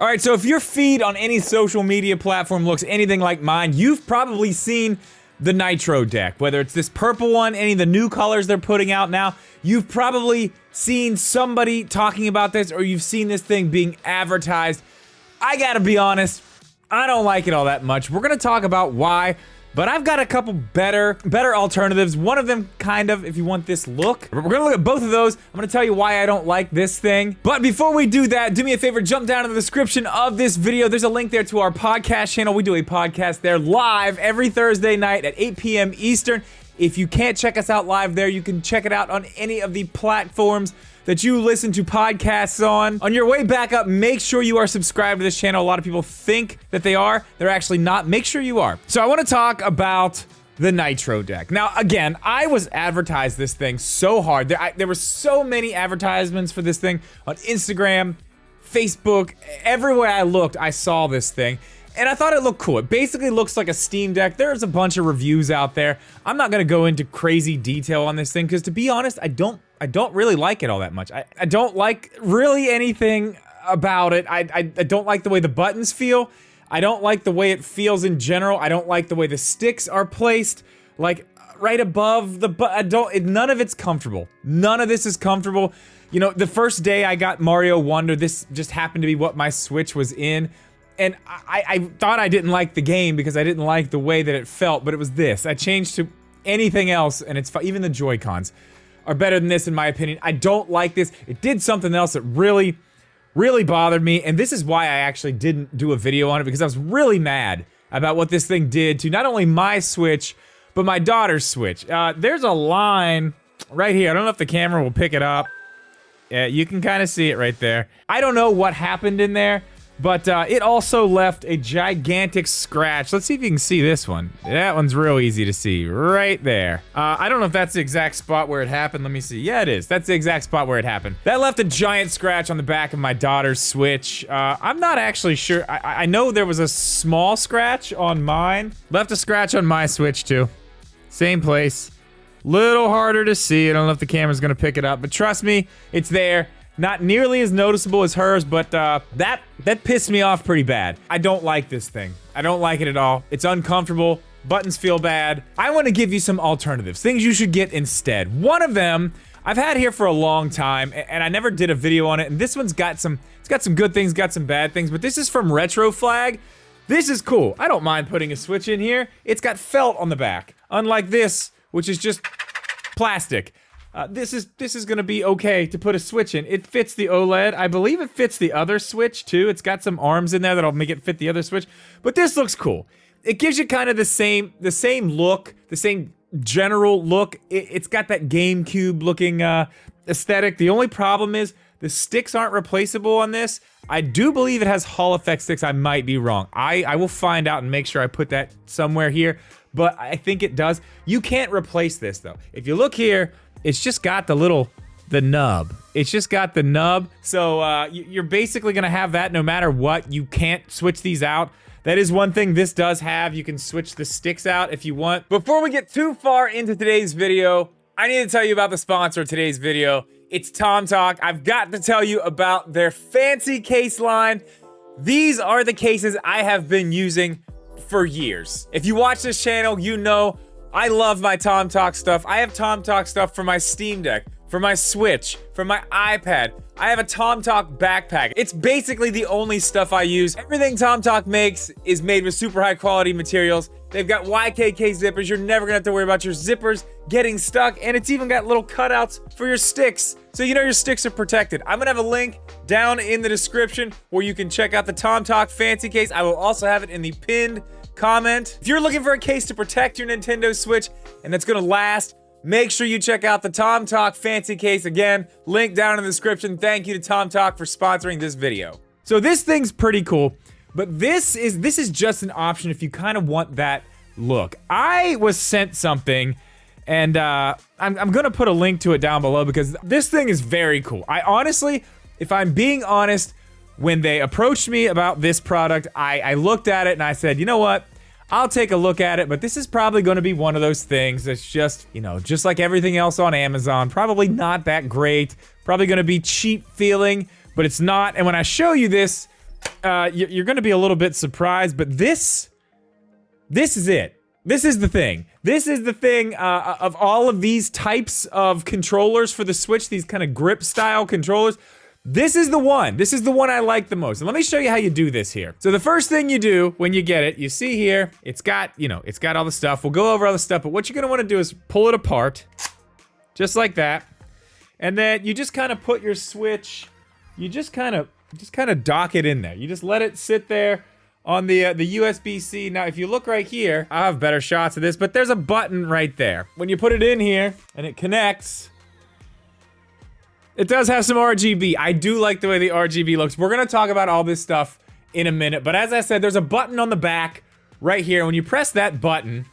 All right, so if your feed on any social media platform looks anything like mine, you've probably seen the Nitro deck. Whether it's this purple one, any of the new colors they're putting out now, you've probably seen somebody talking about this, or you've seen this thing being advertised. I gotta be honest, I don't like it all that much. We're gonna talk about why, but I've got a couple better alternatives. One of them, kind of, if you want this look. We're gonna look at both of those. I'm gonna tell you why I don't like this thing. But before we do that, do me a favor, jump down in the description of this video. There's a link there to our podcast channel. We do a podcast there live every Thursday night at 8 p.m. Eastern. If you can't check us out live there, you can check it out on any of the platforms that you listen to podcasts on. On your way back up, make sure you are subscribed to this channel. A lot of people think that they are. They're actually not. Make sure you are. So I want to talk about the Nitro deck. Now, again, I was advertised this thing so hard. There were so many advertisements for this thing on Instagram, Facebook. Everywhere I looked, I saw this thing. And I thought it looked cool. It basically looks like a Steam Deck. There's a bunch of reviews out there. I'm not gonna go into crazy detail on this thing, because to be honest, I don't really like it all that much. I don't like really anything about it. I don't like the way the buttons feel. I don't like the way it feels in general. I don't like the way the sticks are placed, like right above the none of it's comfortable. None of this is comfortable. You know, the first day I got Mario Wonder, this just happened to be what my Switch was in. And I thought I didn't like the game because I didn't like the way that it felt, but it was this. I changed to anything else, and it's even the Joy-Cons are better than this in my opinion. I don't like this. It did something else that really bothered me, and this is why I actually didn't do a video on it, because I was really mad about what this thing did to not only my Switch, but my daughter's Switch. There's a line right here. I don't know if the camera will pick it up. Yeah, you can kind of see it right there. I don't know what happened in there, but it also left a gigantic scratch. Let's see if you can see this one. That one's real easy to see, right there. I don't know if that's the exact spot where it happened. Let me see. Yeah, it is. That's the exact spot where it happened. That left a giant scratch on the back of my daughter's Switch. I'm not actually sure. I know there was a small scratch on mine. Left a scratch on my Switch too. Same place. Little harder to see. I don't know if the camera's gonna pick it up, but trust me, it's there. Not nearly as noticeable as hers, but that pissed me off pretty bad. I don't like this thing. I don't like it at all. It's uncomfortable. Buttons feel bad. I want to give you some alternatives, things you should get instead. One of them I've had here for a long time, and I never did a video on it. And this one's got some good things, got some bad things. But this is from Retro Flag. This is cool. I don't mind putting a Switch in here. It's got felt on the back, unlike this, which is just plastic. This is gonna be okay to put a Switch in. It fits the OLED. I believe it fits the other Switch too. It's got some arms in there that'll make it fit the other Switch. But this looks cool. It gives you kind of the same look, the same general look. It's got that GameCube looking aesthetic. The only problem is the sticks aren't replaceable on this. I do believe it has Hall effect sticks. I might be wrong. I will find out and make sure I put that somewhere here. But I think it does. You can't replace this though. If you look here, it's just got the nub. It's just got the nub. So you're basically gonna have that no matter what. You can't switch these out. That is one thing this does have. You can switch the sticks out if you want. Before we get too far into today's video, I need to tell you about the sponsor of today's video. It's tomtoc. I've got to tell you about their fancy case line. These are the cases I have been using for years. If you watch this channel, you know I love my tomtoc stuff. I have tomtoc stuff for my Steam Deck, for my Switch, for my iPad. I have a tomtoc backpack. It's basically the only stuff I use. Everything tomtoc makes is made with super high quality materials. They've got YKK zippers. You're never gonna have to worry about your zippers getting stuck, and it's even got little cutouts for your sticks, so you know your sticks are protected. I'm gonna have a link down in the description where you can check out the tomtoc fancy case. I will also have it in the pinned comment. If you're looking for a case to protect your Nintendo Switch and that's gonna last, make sure you check out the tomtoc fancy case. Again, link down in the description. Thank you to tomtoc for sponsoring this video. So this thing's pretty cool, but this is just an option if you kind of want that look. I was sent something, and I'm gonna put a link to it down below because this thing is very cool. I honestly, if I'm being honest, when they approached me about this product, I looked at it and I said, you know what? I'll take a look at it, but this is probably gonna be one of those things that's just, you know, just like everything else on Amazon, probably not that great, probably gonna be cheap feeling, but it's not. And when I show you this, you're gonna be a little bit surprised, but this is it. This is the thing. This is the thing of all of these types of controllers for the Switch, these kind of grip style controllers. This is the one. This is the one I like the most. And let me show you how you do this here. So the first thing you do when you get it, you see here, it's got, you know, it's got all the stuff. We'll go over all the stuff, but what you're gonna wanna do is pull it apart, just like that. And then you just kind of put your Switch, you just kind of dock it in there. You just let it sit there on the USB-C. Now, if you look right here, I have better shots of this, but there's a button right there. When you put it in here and it connects, it does have some RGB. I do like the way the RGB looks. We're gonna talk about all this stuff in a minute, but as I said, there's a button on the back right here. When you press that button,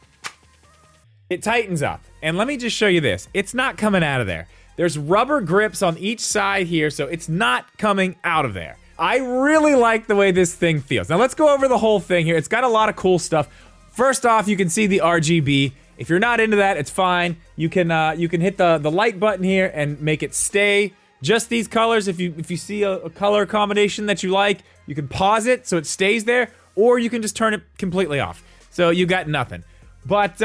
it tightens up. And let me just show you this. It's not coming out of there. There's rubber grips on each side here, so it's not coming out of there. I really like the way this thing feels. Now let's go over the whole thing here. It's got a lot of cool stuff. First off, you can see the RGB. If you're not into that, it's fine. You can hit the light button here and make it stay just these colors. If you see a color combination that you like, you can pause it so it stays there, or you can just turn it completely off. So you got nothing. But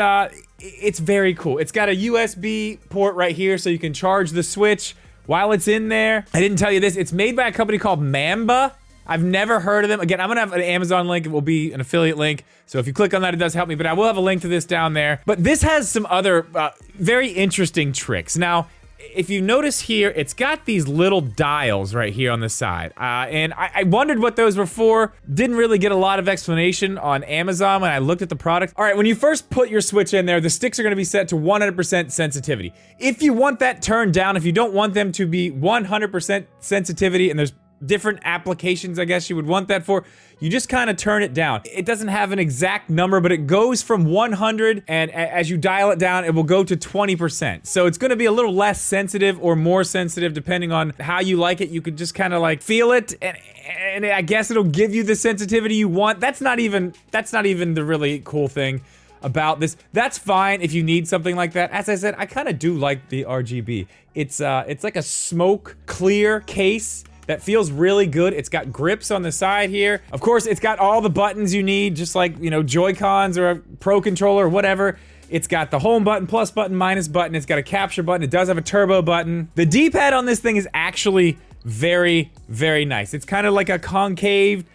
it's very cool. It's got a USB port right here so you can charge the Switch while it's in there. I didn't tell you this. It's made by a company called Manba. I've never heard of them. Again, I'm gonna have an Amazon link. It will be an affiliate link. So if you click on that, it does help me, but I will have a link to this down there. But this has some other very interesting tricks. Now, if you notice here, it's got these little dials right here on the side. And I wondered what those were for. Didn't really get a lot of explanation on Amazon when I looked at the product. All right, when you first put your Switch in there, the sticks are gonna be set to 100% sensitivity. If you want that turned down, if you don't want them to be 100% sensitivity, and there's different applications, I guess you would want that for, you just kind of turn it down. It doesn't have an exact number, but it goes from 100, and as you dial it down, it will go to 20%. So it's gonna be a little less sensitive or more sensitive depending on how you like it. You could just kind of like feel it, and I guess it'll give you the sensitivity you want. That's not even the really cool thing about this. That's fine if you need something like that. As I said, I kind of do like the RGB. It's like a smoke clear case that feels really good. It's got grips on the side here. Of course, it's got all the buttons you need, just like, you know, Joy-Cons or a Pro Controller or whatever. It's got the home button, plus button, minus button. It's got a capture button. It does have a turbo button. The D-pad on this thing is actually very, very nice. It's kind of like a concave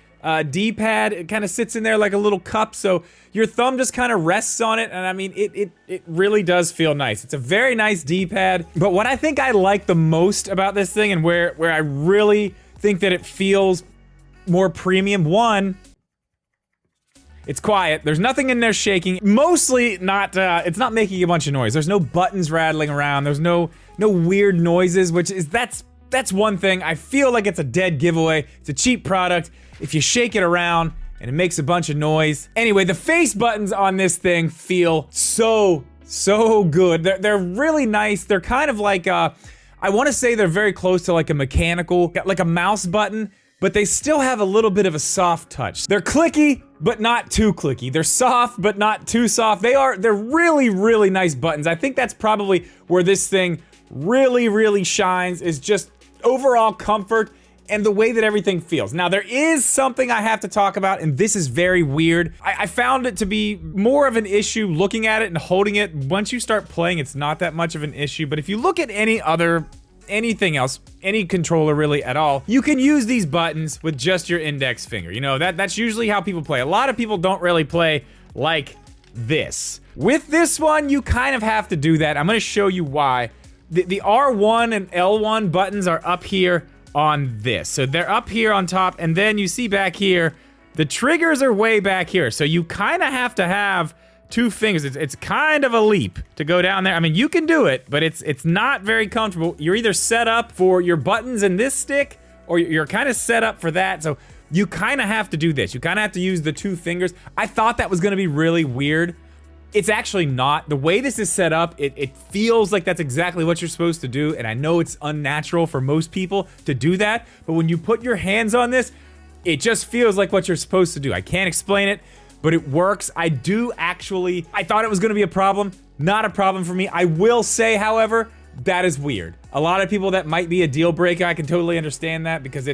D-pad. It kind of sits in there like a little cup, so your thumb just kind of rests on it, and I mean, it really does feel nice. It's a very nice D-pad, but what I think I like the most about this thing, and where I really think that it feels more premium, one, it's quiet. There's nothing in there shaking. Mostly not, it's not making a bunch of noise. There's no buttons rattling around. There's no weird noises, which is, that's one thing. I feel like it's a dead giveaway. It's a cheap product. If you shake it around and it makes a bunch of noise. Anyway, the face buttons on this thing feel so good. They're really nice. They're kind of like, I want to say they're very close to like a mechanical, like a mouse button, but they still have a little bit of a soft touch. They're clicky, but not too clicky. They're soft, but not too soft. They're really nice buttons. I think that's probably where this thing really shines, is just overall comfort and the way that everything feels. Now, there is something I have to talk about, and this is very weird. I found it to be more of an issue looking at it and holding it. Once you start playing, it's not that much of an issue, but if you look at anything else, any controller really at all, you can use these buttons with just your index finger. You know, that's usually how people play. A lot of people don't really play like this. With this one, you kind of have to do that. I'm gonna show you why. The R1 and L1 buttons are up here on this. So they're up here on top, and then you see back here, the triggers are way back here. So you kind of have to have two fingers. It's kind of a leap to go down there. I mean, you can do it, but it's not very comfortable. You're either set up for your buttons in this stick, or you're kind of set up for that. So you kind of have to do this. You kind of have to use the two fingers. I thought that was gonna be really weird. It's actually not. The way this is set up, it feels like that's exactly what you're supposed to do, and I know it's unnatural for most people to do that, but when you put your hands on this, it just feels like what you're supposed to do. I can't explain it, but it works. I thought it was gonna be a problem. Not a problem for me. I will say, however, that is weird. A lot of people, that might be a deal breaker. I can totally understand that, because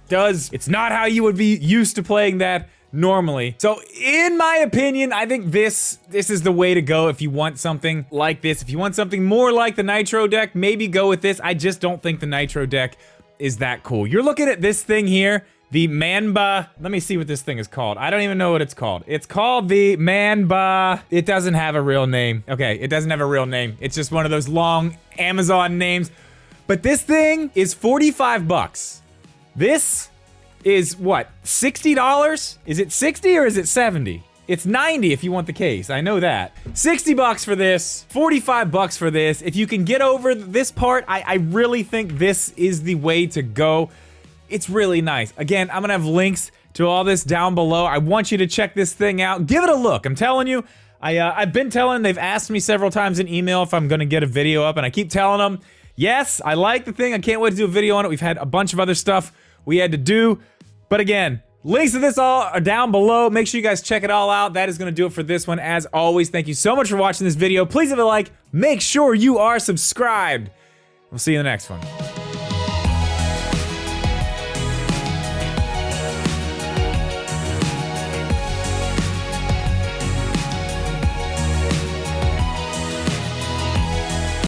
does. It's not how you would be used to playing that normally. So in my opinion, I think this is the way to go if you want something like this. If you want something more like the Nitro deck, maybe go with this. I just don't think the Nitro deck is that cool. You're looking at this thing here, the manba. Let me see what this thing is called. I don't even know what it's called. It's called the manba. It doesn't have a real name. Okay, it doesn't have a real name. It's just one of those long Amazon names. But this thing is 45 bucks. This is what, $60? Is it 60 or is it 70? It's 90 if you want the case, I know that. 60 bucks for this, 45 bucks for this. If you can get over this part, I really think this is the way to go. It's really nice. Again, I'm gonna have links to all this down below. I want you to check this thing out. Give it a look, I'm telling you. I've been telling, they've asked me several times in email if I'm gonna get a video up, and I keep telling them, yes, I like the thing, I can't wait to do a video on it. We've had a bunch of other stuff we had to do. But again, links to this all are down below. Make sure you guys check it all out. That is gonna do it for this one. As always, thank you so much for watching this video. Please leave a like, make sure you are subscribed. We'll see you in the next one.